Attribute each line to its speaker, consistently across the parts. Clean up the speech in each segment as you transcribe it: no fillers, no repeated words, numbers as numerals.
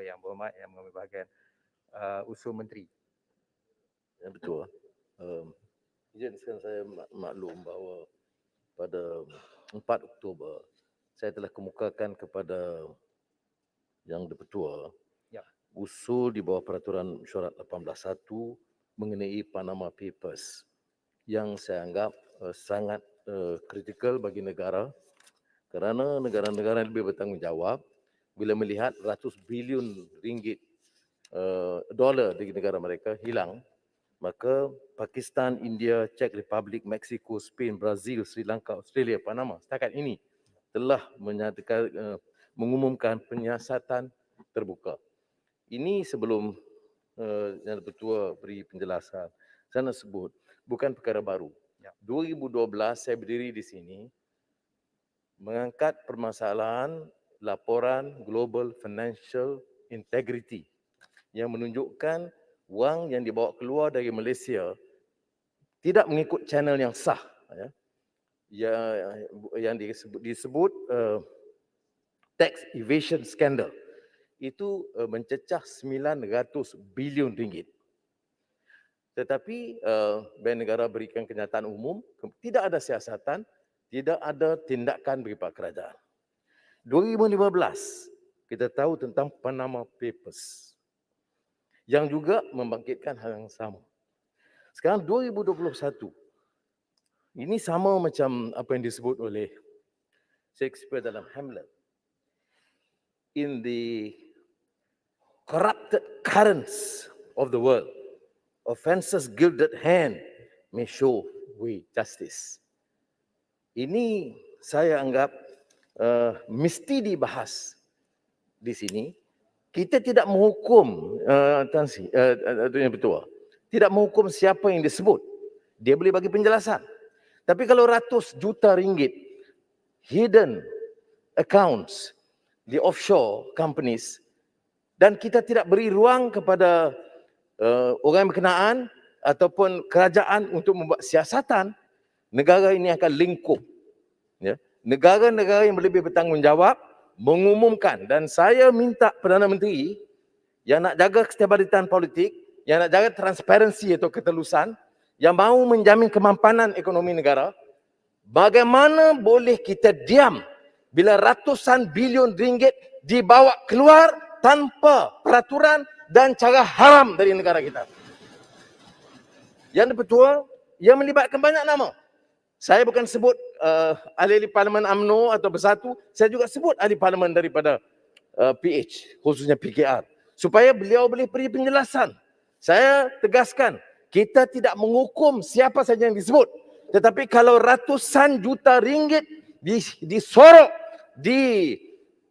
Speaker 1: Yang Berhormat yang mengambil bahagian usul menteri.
Speaker 2: Ya, betul. Izinkan saya maklum bahawa pada 4 Oktober saya telah kemukakan kepada Yang di-Pertua
Speaker 1: Ya.
Speaker 2: usul di bawah peraturan mesyuarat 18.1 mengenai Panama Papers yang saya anggap sangat kritikal bagi negara kerana negara-negara yang lebih bertanggungjawab bila melihat ratus bilion ringgit dolar di negara mereka hilang, maka Pakistan, India, Czech Republic, Mexico, Spain, Brazil, Sri Lanka, Australia, Panama setakat ini telah menyatakan mengumumkan penyiasatan terbuka. Ini sebelum Yang Pertua beri penjelasan, saya nak sebut bukan perkara baru.
Speaker 1: Ya.
Speaker 2: 2012 saya berdiri di sini mengangkat permasalahan laporan Global Financial Integrity yang menunjukkan wang yang dibawa keluar dari Malaysia tidak mengikut channel yang sah, yang disebut tax evasion scandal. Itu mencecah 900 bilion ringgit. Tetapi Bank Negara berikan kenyataan umum, tidak ada siasatan, tidak ada tindakan bagi pihak kerajaan. 2015 kita tahu tentang Panama Papers yang juga membangkitkan hal yang sama. Sekarang 2021, ini sama macam apa yang disebut oleh Shakespeare dalam Hamlet. In the corrupted currents of the world, offences gilded hand may show we justice. Ini saya anggap mesti dibahas di sini. Kita tidak menghukum Tuan Pertua, tidak menghukum siapa yang disebut. Dia boleh bagi penjelasan. Tapi kalau ratus juta ringgit hidden accounts di offshore companies dan kita tidak beri ruang kepada orang yang berkenaan ataupun kerajaan untuk membuat siasatan, negara ini akan lingkup. Ya. Negara-negara yang lebih bertanggungjawab mengumumkan, dan saya minta Perdana Menteri yang nak jaga kestabilitan politik, yang nak jaga transparansi atau ketelusan, yang mahu menjamin kemampanan ekonomi negara, bagaimana boleh kita diam bila ratusan bilion ringgit dibawa keluar tanpa peraturan dan cara haram dari negara kita. Yang Pertua, yang melibatkan banyak nama. Saya bukan sebut ahli-ahli Parlimen UMNO atau Bersatu, saya juga sebut ahli Parlimen daripada PH, khususnya PKR, supaya beliau boleh beri penjelasan. Saya tegaskan, kita tidak menghukum siapa saja yang disebut. Tetapi kalau ratusan juta ringgit disorok di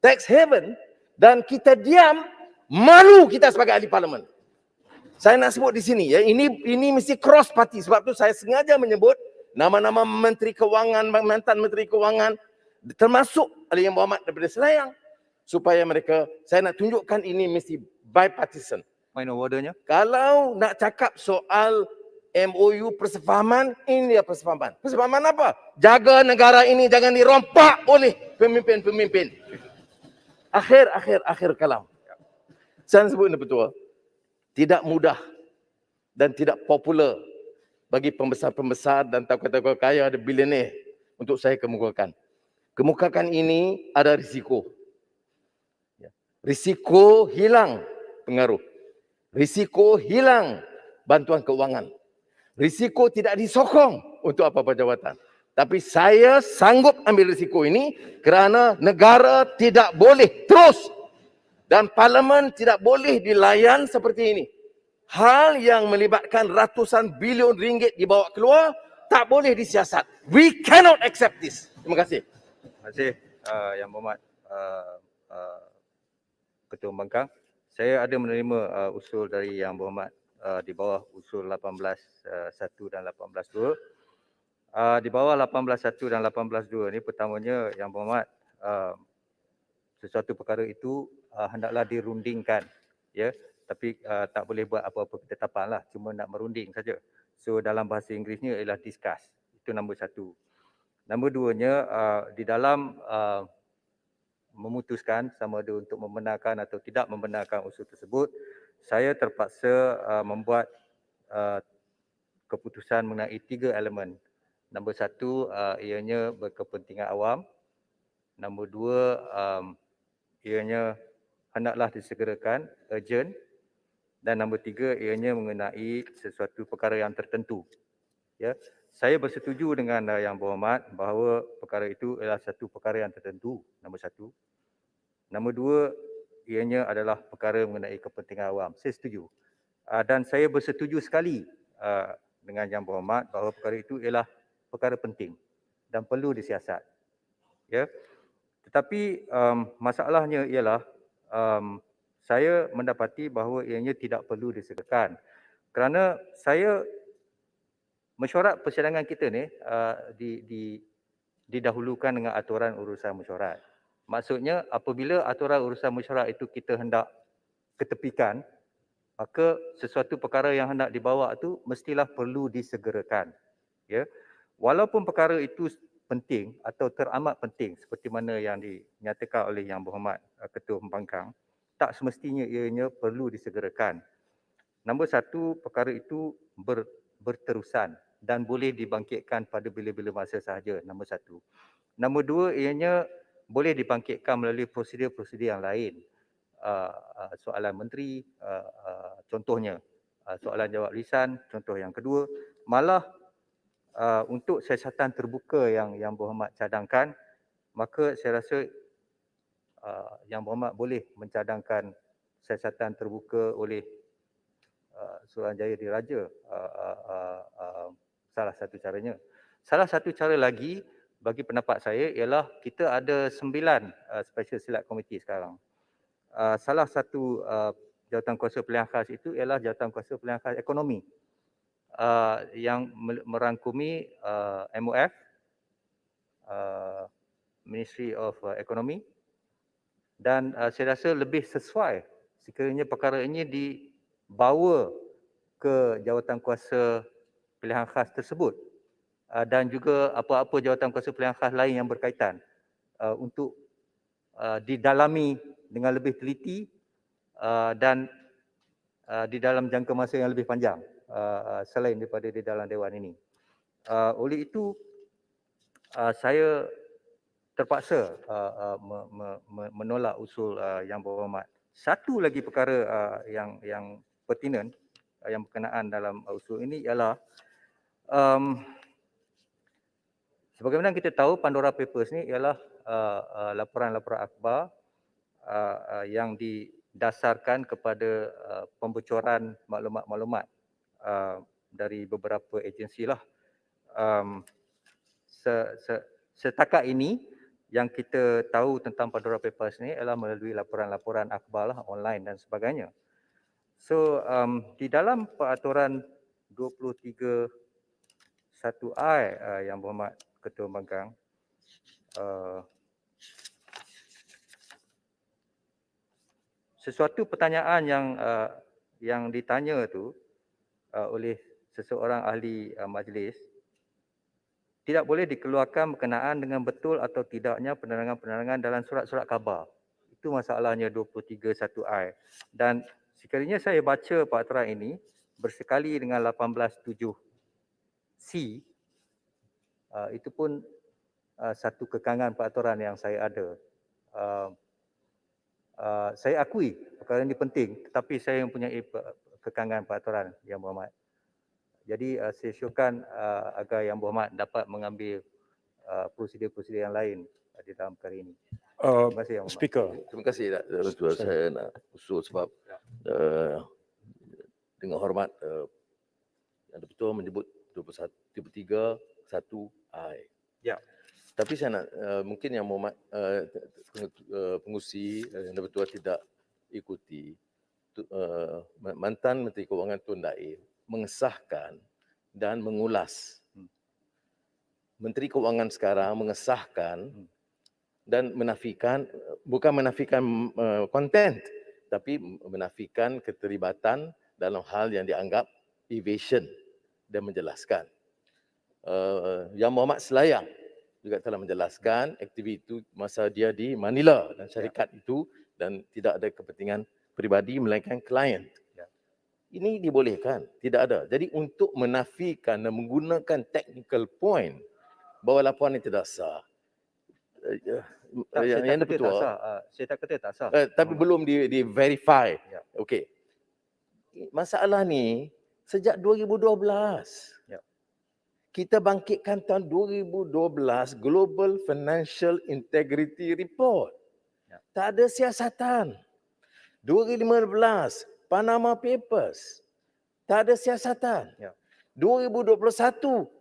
Speaker 2: tax haven dan kita diam, malu kita sebagai ahli Parlimen. Saya nak sebut di sini, ya, ini mesti cross party. Sebab tu saya sengaja menyebut nama-nama Menteri Kewangan, mantan Menteri Kewangan, termasuk ada yang berhormat daripada Selayang, supaya mereka, saya nak tunjukkan ini mesti bipartisan.
Speaker 1: Point of ordernya.
Speaker 2: Kalau nak cakap soal MOU persefahaman, ini dia persefahaman. Persefahaman apa? Jaga negara ini jangan dirompak oleh pemimpin-pemimpin. Akhir kalam. Saya sebut ini betul. Tidak mudah dan tidak popular bagi pembesar-pembesar dan tokoh-tokoh kaya ada bilioner untuk saya kemukakan. Kemukakan ini ada risiko. Risiko hilang pengaruh. Risiko hilang bantuan keuangan. Risiko tidak disokong untuk apa-apa jawatan. Tapi saya sanggup ambil risiko ini kerana negara tidak boleh terus dan Parlimen tidak boleh dilayan seperti ini. Hal yang melibatkan ratusan bilion ringgit dibawa keluar tak boleh disiasat. We cannot accept this. Terima kasih.
Speaker 1: Terima kasih Yang Berhormat Ketua Pembangkang. Saya ada menerima usul dari Yang Berhormat di bawah usul 18.1 dan 18.2. Di bawah 18.1 dan 18.2 ni pertamanya Yang Berhormat sesuatu perkara itu hendaklah dirundingkan, ya, tapi tak boleh buat apa-apa ketetapan lah, cuma nak merunding saja. So dalam bahasa Inggerisnya ialah discuss. Itu nombor satu. Nombor duanya, di dalam memutuskan sama ada untuk membenarkan atau tidak membenarkan usul tersebut, saya terpaksa membuat keputusan mengenai 3 elemen. Nombor 1 ianya berkepentingan awam. Nombor 2 ianya hendaklah disegerakan, urgent. Dan nombor 3 ianya mengenai sesuatu perkara yang tertentu. Ya, saya bersetuju dengan Yang Berhormat bahawa perkara itu adalah satu perkara yang tertentu, nombor 1. Nombor 2 ianya adalah perkara mengenai kepentingan awam. Saya setuju. Dan saya bersetuju sekali dengan Yang Berhormat bahawa perkara itu ialah perkara penting dan perlu disiasat. Ya. Tetapi masalahnya ialah saya mendapati bahawa ianya tidak perlu disegerakan. Kerana saya mesyuarat persidangan kita ni didahulukan dengan aturan urusan mesyuarat. Maksudnya apabila aturan urusan mesyuarat itu kita hendak ketepikan, maka sesuatu perkara yang hendak dibawa itu mestilah perlu disegerakan. Ya. Walaupun perkara itu penting atau teramat penting seperti mana yang dinyatakan oleh Yang Berhormat Ketua Pembangkang, tak semestinya ianya perlu disegerakan. Nombor 1, perkara itu berterusan dan boleh dibangkitkan pada bila-bila masa sahaja, nombor 1. Nombor 2, ianya boleh dibangkitkan melalui prosedur-prosedur yang lain. Soalan menteri, contohnya. Soalan jawab lisan, contoh yang kedua. Malah untuk siasatan terbuka yang Berhormat cadangkan, maka saya rasa Yang Berhormat boleh mencadangkan siasatan terbuka oleh Suruhanjaya Diraja, salah satu caranya. Salah satu cara lagi bagi pendapat saya ialah kita ada 9 Special Select Committee sekarang. Salah satu jawatankuasa pilihan khas itu ialah jawatankuasa pilihan khas ekonomi yang merangkumi MOF, Ministry of Economy, dan saya rasa lebih sesuai sekiranya perkara ini dibawa ke jawatankuasa pilihan khas tersebut dan juga apa-apa jawatankuasa pilihan khas lain yang berkaitan untuk didalami dengan lebih teliti dan di dalam jangka masa yang lebih panjang selain daripada di dalam Dewan ini. Oleh itu saya terpaksa menolak usul Yang Berhormat. Satu lagi perkara yang pertinent yang berkenaan dalam usul ini ialah sebagaimana kita tahu Pandora Papers ni ialah laporan-laporan akhbar yang didasarkan kepada pembocoran maklumat-maklumat dari beberapa agensi lah. Setakat ini yang kita tahu tentang Pandora Papers ni ialah melalui laporan-laporan akhbar lah, online dan sebagainya. So di dalam peraturan 23 1I Yang Berhormat Ketua Pembangkang, sesuatu pertanyaan yang ditanya tu oleh seseorang ahli majlis tidak boleh dikeluarkan berkenaan dengan betul atau tidaknya penerangan-penerangan dalam surat-surat khabar. Itu masalahnya 23 1I. Dan sekiranya saya baca peraturan ini bersekali dengan 18.7C, itu pun satu kekangan peraturan yang saya ada. Saya akui perkara ini penting, tetapi saya mempunyai kekangan peraturan Yang Berhormat. Jadi saya syorkan agar Yang Berhormat dapat mengambil prosedur-prosedur yang lain di dalam perkara ini. Terima kasih Yang Berhormat.
Speaker 3: Speaker.
Speaker 2: Terima kasih Tuan. Saya nak usul sebab dengan hormat yang betul menyebut 23 1I.
Speaker 1: Ya.
Speaker 2: Tapi saya nak mungkin Yang Berhormat pengusi yang betul tidak ikuti mantan Menteri Keuangan Tun Daim mengesahkan dan mengulas. Menteri Keuangan sekarang mengesahkan dan menafikan, bukan menafikan konten, tapi menafikan keterlibatan dalam hal yang dianggap evasion dan menjelaskan. Yang Berhormat selayang juga telah menjelaskan aktiviti itu masa dia di Manila dan syarikat itu dan tidak ada kepentingan peribadi melainkan klien.
Speaker 1: Ya.
Speaker 2: Ini dibolehkan, tidak ada. Jadi untuk menafikan dan menggunakan technical point bahawa laporan ini tidak sah.
Speaker 1: Tak, saya
Speaker 2: Yang
Speaker 1: tak kata tak
Speaker 2: betul,
Speaker 1: sah. Saya tak kata tak sah.
Speaker 2: tapi belum di verify.
Speaker 1: Ya.
Speaker 2: Okey. Masalah ni sejak 2012.
Speaker 1: Ya.
Speaker 2: Kita bangkitkan tahun 2012 Global Financial Integrity Report.
Speaker 1: Ya.
Speaker 2: Tak ada siasatan. 2015 Panama Papers. Tak ada siasatan.
Speaker 1: Ya.
Speaker 2: 2021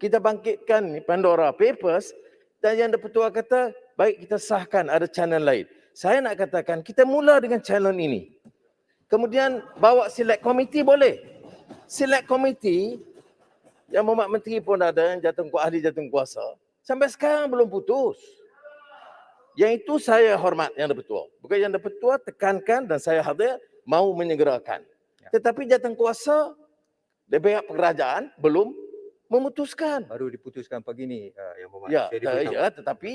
Speaker 2: kita bangkitkan Pandora Papers dan yang Ketua kata baik kita sahkan ada channel lain. Saya nak katakan kita mula dengan channel ini. Kemudian bawa select committee boleh. Select committee yang Muhammad Menteri pun ada, yang ahli jawatankuasa. Sampai sekarang belum putus. Yang itu saya hormat yang Ketua. Bukan yang Ketua tekankan dan saya hadir mau menyegerakan.
Speaker 1: Ya.
Speaker 2: Tetapi jawatankuasa dari pihak kerajaan belum memutuskan.
Speaker 1: Baru diputuskan pagi ni Yang Berhormat.
Speaker 2: Ya,
Speaker 1: Saya diberitahu.
Speaker 2: tetapi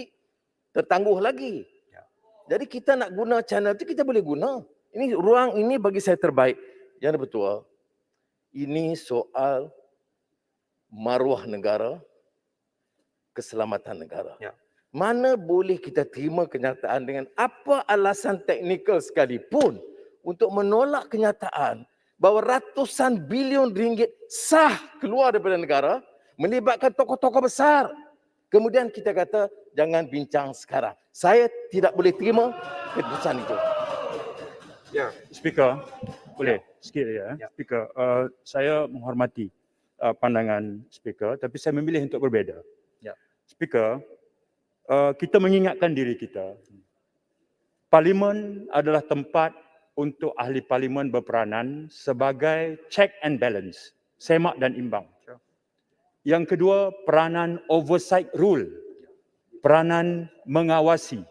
Speaker 2: tertangguh lagi.
Speaker 1: Ya.
Speaker 2: Jadi kita nak guna channel itu kita boleh guna. Ini ruang ini bagi saya terbaik. Yang Ketua, ini soal maruah negara, keselamatan negara.
Speaker 1: Ya.
Speaker 2: Mana boleh kita terima kenyataan dengan apa alasan teknikal sekalipun untuk menolak kenyataan bahawa ratusan bilion ringgit sah keluar daripada negara melibatkan tokoh-tokoh besar. Kemudian kita kata jangan bincang sekarang. Saya tidak boleh terima keputusan itu.
Speaker 1: Ya.
Speaker 3: Speaker, boleh sikit ya.
Speaker 1: Ya.
Speaker 3: Speaker, saya menghormati pandangan speaker tapi saya memilih untuk berbeza.
Speaker 1: Ya.
Speaker 3: Speaker, kita mengingatkan diri kita. Parlimen adalah tempat untuk ahli parlimen berperanan sebagai check and balance, semak dan imbang.
Speaker 1: Sure.
Speaker 3: Yang kedua, peranan oversight rule, peranan mengawasi.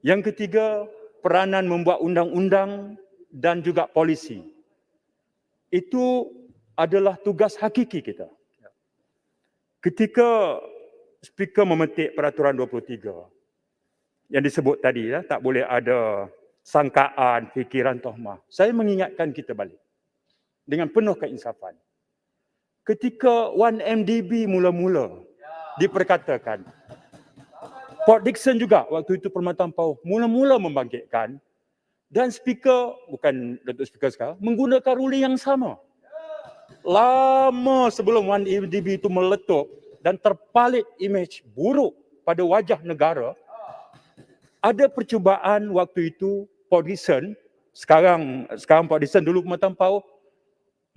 Speaker 3: Yang ketiga, peranan membuat undang-undang dan juga polisi. Itu adalah tugas hakiki kita. Ketika speaker memetik peraturan 23 yang disebut tadi, tak boleh ada sangkaan, fikiran, tohmah. Saya mengingatkan kita balik dengan penuh keinsafan. Ketika 1MDB mula-mula diperkatakan, Port Dickson juga waktu itu Perkhidmatan Pauh mula-mula membangkitkan dan speaker, bukan Datuk Speaker sekarang, menggunakan ruling yang sama. Lama sebelum 1MDB itu meletup dan terpalit imej buruk pada wajah negara, ada percubaan waktu itu Port Dickson, sekarang Port Dickson, dulu Perkhidmatan Pauh,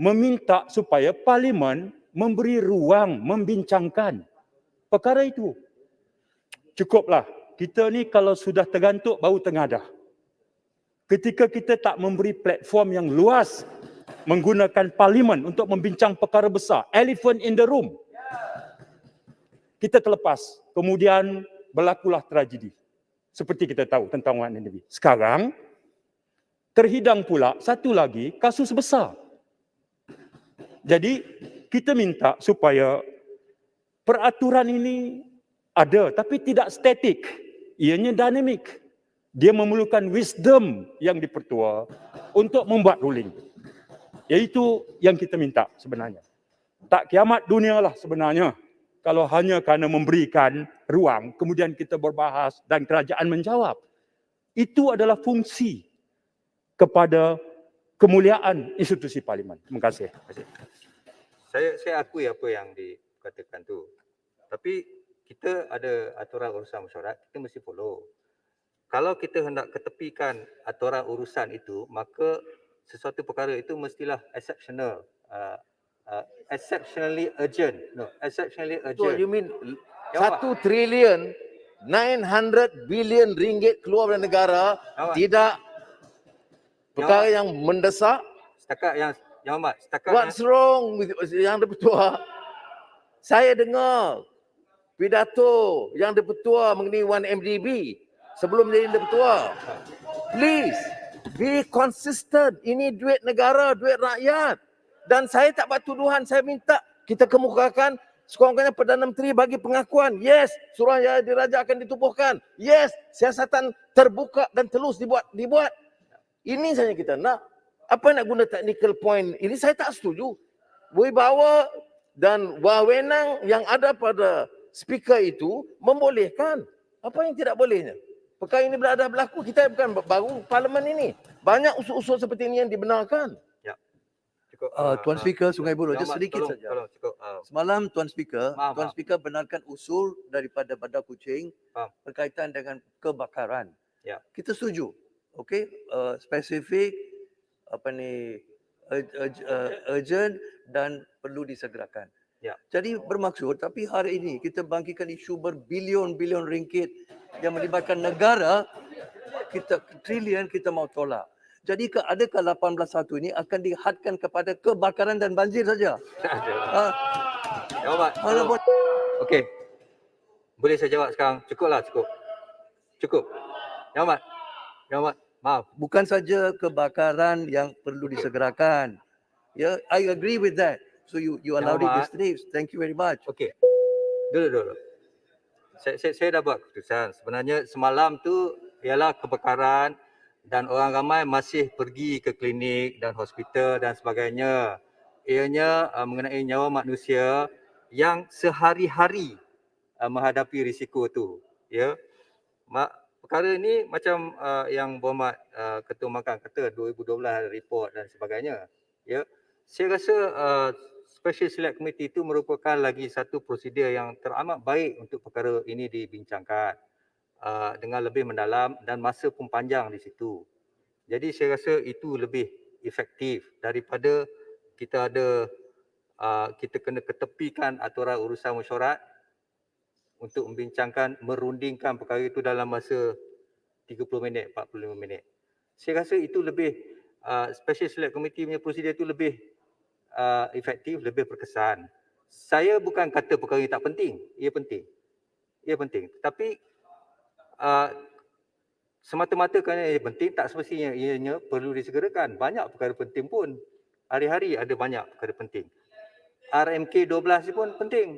Speaker 3: meminta supaya Parlimen memberi ruang membincangkan perkara itu. Cukuplah, kita ni kalau sudah tergantuk baru tengadah. Ketika kita tak memberi platform yang luas menggunakan Parlimen untuk membincang perkara besar, elephant in the room, kita terlepas. Kemudian berlakulah tragedi. Seperti kita tahu tentang 1MDB. Sekarang, terhidang pula satu lagi kasus besar. Jadi, kita minta supaya peraturan ini ada tapi tidak statik. Ianya dinamik. Dia memerlukan wisdom yang dipertua untuk membuat ruling. Iaitu yang kita minta sebenarnya. Tak kiamat dunia lah sebenarnya. Kalau hanya kerana memberikan ruang, kemudian kita berbahas dan kerajaan menjawab. Itu adalah fungsi kepada kemuliaan institusi Parlimen. Terima kasih.
Speaker 1: Saya akui apa yang dikatakan tu. Tapi kita ada aturan urusan mesyuarat, kita mesti follow. Kalau kita hendak ketepikan aturan urusan itu, maka sesuatu perkara itu mestilah exceptional. Exceptionally urgent. No, exceptionally
Speaker 2: So
Speaker 1: urgent.
Speaker 2: you mean
Speaker 1: Ya,
Speaker 2: 1 trilion 900 bilion ringgit keluar dari negara
Speaker 1: Awak.
Speaker 2: tidak perkara yang mendesak?
Speaker 1: Setakat yang amat, setakat
Speaker 2: What's wrong with Yang Dipertua? Saya dengar pidato Yang Dipertua mengenai 1MDB sebelum jadi Dipertua. Please be consistent. Ini duit negara, duit rakyat. Dan saya tak buat tuduhan, saya minta kita kemukakan Sekurang-kurangnya Perdana Menteri bagi pengakuan. Yes, Suruhanjaya Diraja akan ditubuhkan. Yes, siasatan terbuka dan telus dibuat. Ini saja kita nak. Apa nak guna technical point? Ini saya tak setuju. Wibawa dan wewenang yang ada pada speaker itu membolehkan. Apa yang tidak bolehnya? Perkara ini berlaku. Kita bukan baru parlimen ini. Banyak usul-usul seperti ini yang dibenarkan.
Speaker 1: Ya. Cukup.
Speaker 4: Tuan Speaker Sungai Buloh, just
Speaker 1: Muhammad,
Speaker 4: sedikit saja.
Speaker 1: Tolong cukup.
Speaker 4: Semalam Tuan Speaker,
Speaker 1: Maaf,
Speaker 4: Tuan
Speaker 1: maaf.
Speaker 4: Speaker benarkan usul daripada Bandar Kuching
Speaker 1: Faham.
Speaker 4: berkaitan dengan kebakaran.
Speaker 1: Ya.
Speaker 4: Kita setuju. Okey, spesifik urgent dan perlu disegerakan.
Speaker 1: Ya.
Speaker 4: Jadi bermaksud, tapi hari ini kita bangkitkan isu berbilion-bilion ringgit yang melibatkan negara, kita trilion kita mau tolak. Jadi adakah 18.1 ini akan dihadkan kepada kebakaran dan banjir saja?
Speaker 1: Ya, Muhammad.
Speaker 4: Mana pun
Speaker 1: Okey. Boleh saya jawab sekarang? Cukuplah, cukup. Cukup. Ya, Muhammad. Ya, Muhammad. Maaf.
Speaker 4: bukan saja kebakaran yang perlu disegerakan. Yeah, I agree with that. So you allowed it
Speaker 1: Muhammad.
Speaker 4: these trips. Thank you very much.
Speaker 1: Okey. Dulu. Saya dah buat keputusan. Sebenarnya semalam tu ialah kebakaran dan orang ramai masih pergi ke klinik dan hospital dan sebagainya. Ianya mengenai nyawa manusia yang sehari-hari menghadapi risiko tu. Ya. Perkara ini macam yang Berhormat Ketua Mahkamah kata 2012 ada report dan sebagainya. Ya. Saya rasa Special Select Committee itu merupakan lagi satu prosedur yang teramat baik untuk perkara ini dibincangkan dengan lebih mendalam dan masa pun panjang di situ. Jadi saya rasa itu lebih efektif daripada kita kita kena ketepikan aturan urusan mesyuarat untuk membincangkan, merundingkan perkara itu dalam masa 30 minit, 45 minit. Saya rasa itu lebih Special Select Committee punya prosedur itu lebih efektif, lebih berkesan. Saya bukan kata perkara ini tak penting. Ia penting. Ia penting. Tapi semata-mata kerana ia penting, tak semestinya ianya perlu disegerakan. Banyak perkara penting pun. Hari-hari ada banyak perkara penting. RMK 12 pun penting.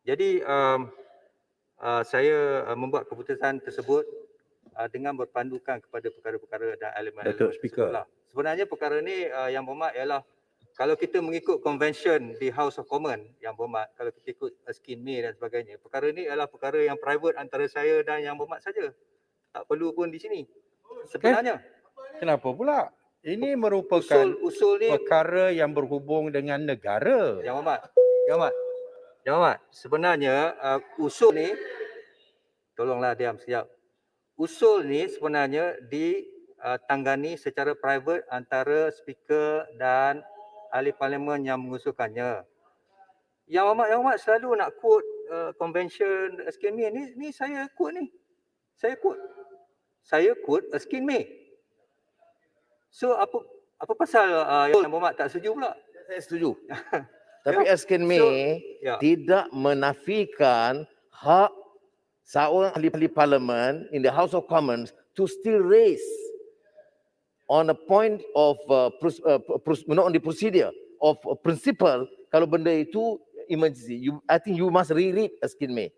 Speaker 1: Jadi saya membuat keputusan tersebut dengan berpandukan kepada perkara-perkara dan elemen-elemen
Speaker 3: Datuk Speaker.
Speaker 1: tersebut lah. Sebenarnya perkara ni yang berhormat ialah kalau kita mengikut convention di House of Commons yang berhormat, kalau kita ikut Erskine May dan sebagainya, perkara ni adalah perkara yang private antara saya dan yang berhormat saja. Tak perlu pun di sini. Sebenarnya
Speaker 3: Kenapa pula? Ini merupakan
Speaker 1: usul ni
Speaker 3: perkara yang berhubung dengan negara.
Speaker 1: yang berhormat. Yang berhormat, sebenarnya usul ni tolonglah diam sekejap. Usul ni sebenarnya ditangani secara private antara speaker dan ahli parlimen yang mengusulkannya. Yang amat selalu nak quote convention Erskine May ni saya quote ni. Saya quote Erskine May. So apa pasal yang berhormat tak setuju pula?
Speaker 2: Saya setuju. Tapi Erskine May tidak menafikan hak seorang ahli parlimen in the House of Commons to still raise on a point of not on the procedure of principle. Kalau benda itu emergency, I think you must reread Erskine May.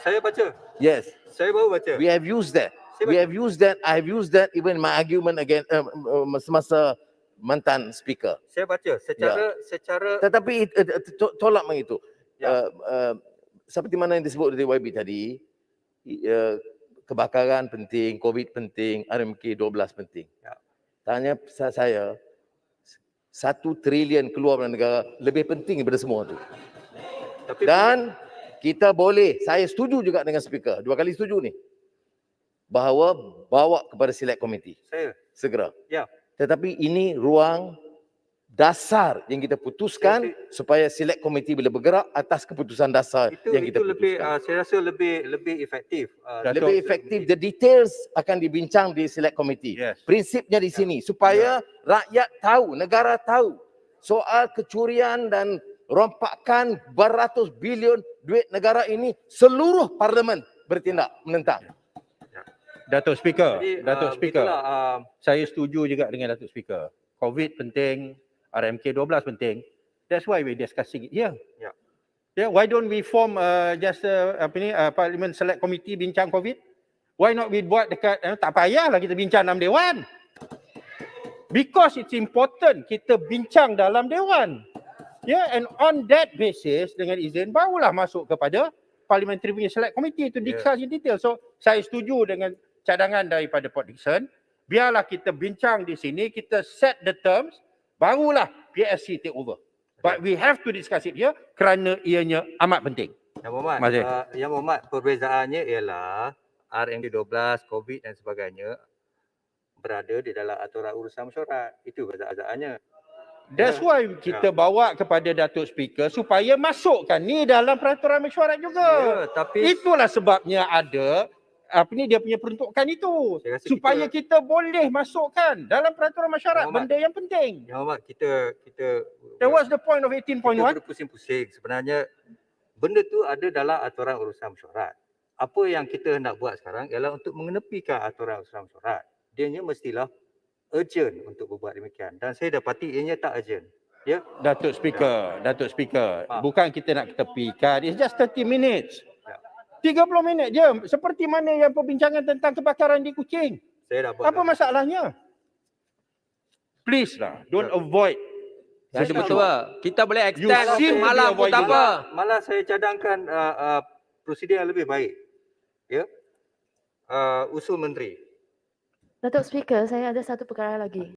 Speaker 1: Saya baca.
Speaker 2: Yes,
Speaker 1: Saya baru baca.
Speaker 2: we have used that. I have used that even in my argument again semasa mantan speaker.
Speaker 1: Saya baca secara
Speaker 2: Tetapi tolak mengitu.
Speaker 1: Ya.
Speaker 2: Seperti mana yang disebut oleh YB tadi, kebakaran penting, COVID penting, RMK 12 penting.
Speaker 1: Ya.
Speaker 2: Tanya saya, 1 trilion keluar dari negara lebih penting daripada semua tu.
Speaker 1: tapi
Speaker 2: Dan kita boleh, saya setuju juga dengan speaker, 2 kali setuju ni, bahawa bawa kepada select committee
Speaker 1: saya
Speaker 2: segera.
Speaker 1: ya.
Speaker 2: Tetapi ini ruang dasar yang kita putuskan supaya select committee boleh bergerak atas keputusan dasar yang kita
Speaker 1: lebih
Speaker 2: putuskan.
Speaker 1: saya rasa lebih efektif.
Speaker 2: Lebih efektif, the details akan dibincang di select committee.
Speaker 3: Yes.
Speaker 2: Prinsipnya di sini supaya rakyat tahu, negara tahu soal kecurian dan rompakan beratus bilion duit negara ini, seluruh parlimen bertindak menentang.
Speaker 3: Datuk Speaker,
Speaker 1: Jadi,
Speaker 3: Datuk Speaker,
Speaker 1: begitulah,
Speaker 3: saya setuju juga dengan Datuk Speaker. COVID penting, RMK 12 penting. That's why we're discussing it here.
Speaker 1: Ya.
Speaker 5: Yeah, why don't we form Parliament Select Committee bincang COVID? Why not we buat dekat tak payahlah kita bincang dalam dewan. Because it's important kita bincang dalam dewan. Yeah, and on that basis dengan izin barulah masuk kepada Parliamentary punya Select Committee to discuss in detail. So saya setuju dengan cadangan daripada Port Dickson. Biarlah kita bincang di sini, kita set the terms, barulah PSC take over. But we have to discuss it here kerana ianya amat penting.
Speaker 1: Yang Muhammad,
Speaker 5: Terima kasih.
Speaker 1: Yang Muhammad, perbezaannya ialah RMD12, COVID dan sebagainya berada di dalam aturan urusan mesyuarat. Itu perbezaannya.
Speaker 5: That's why kita bawa kepada Datuk Speaker supaya masukkan ni dalam peraturan mesyuarat juga.
Speaker 1: Ya, tapi
Speaker 5: Itulah sebabnya ada dia punya peruntukan itu.
Speaker 1: Saya rasa
Speaker 5: Supaya kita boleh masukkan dalam peraturan mesyuarat
Speaker 1: Muhammad,
Speaker 5: benda yang penting.
Speaker 1: Yang Muhammad, kita
Speaker 5: That was the point of
Speaker 1: kita
Speaker 5: 18.1.
Speaker 1: berpusing-pusing. Sebenarnya benda tu ada dalam aturan urusan mesyuarat. Apa yang kita hendak buat sekarang ialah untuk mengenepikan aturan urusan mesyuarat. Dianya mestilah urgent untuk berbuat demikian. Dan saya dapati ianya tak urgent. Ya.
Speaker 5: Datuk Speaker, bukan kita nak ketepikan. It's just 30 minutes.
Speaker 1: Ya.
Speaker 5: 30 minit je. Seperti mana yang perbincangan tentang kebakaran di Kuching.
Speaker 1: Saya dah buat.
Speaker 5: Apa masalahnya? Please lah, don't avoid.
Speaker 6: Saya betul lah. Kita boleh
Speaker 5: You
Speaker 6: extend
Speaker 5: seem to
Speaker 6: untuk
Speaker 5: be
Speaker 6: malam pun tak
Speaker 5: avoiding.
Speaker 6: apa.
Speaker 1: Malah saya cadangkan prosedur yang lebih baik. Ya. Usul menteri.
Speaker 7: Datuk Speaker, saya ada satu perkara lagi.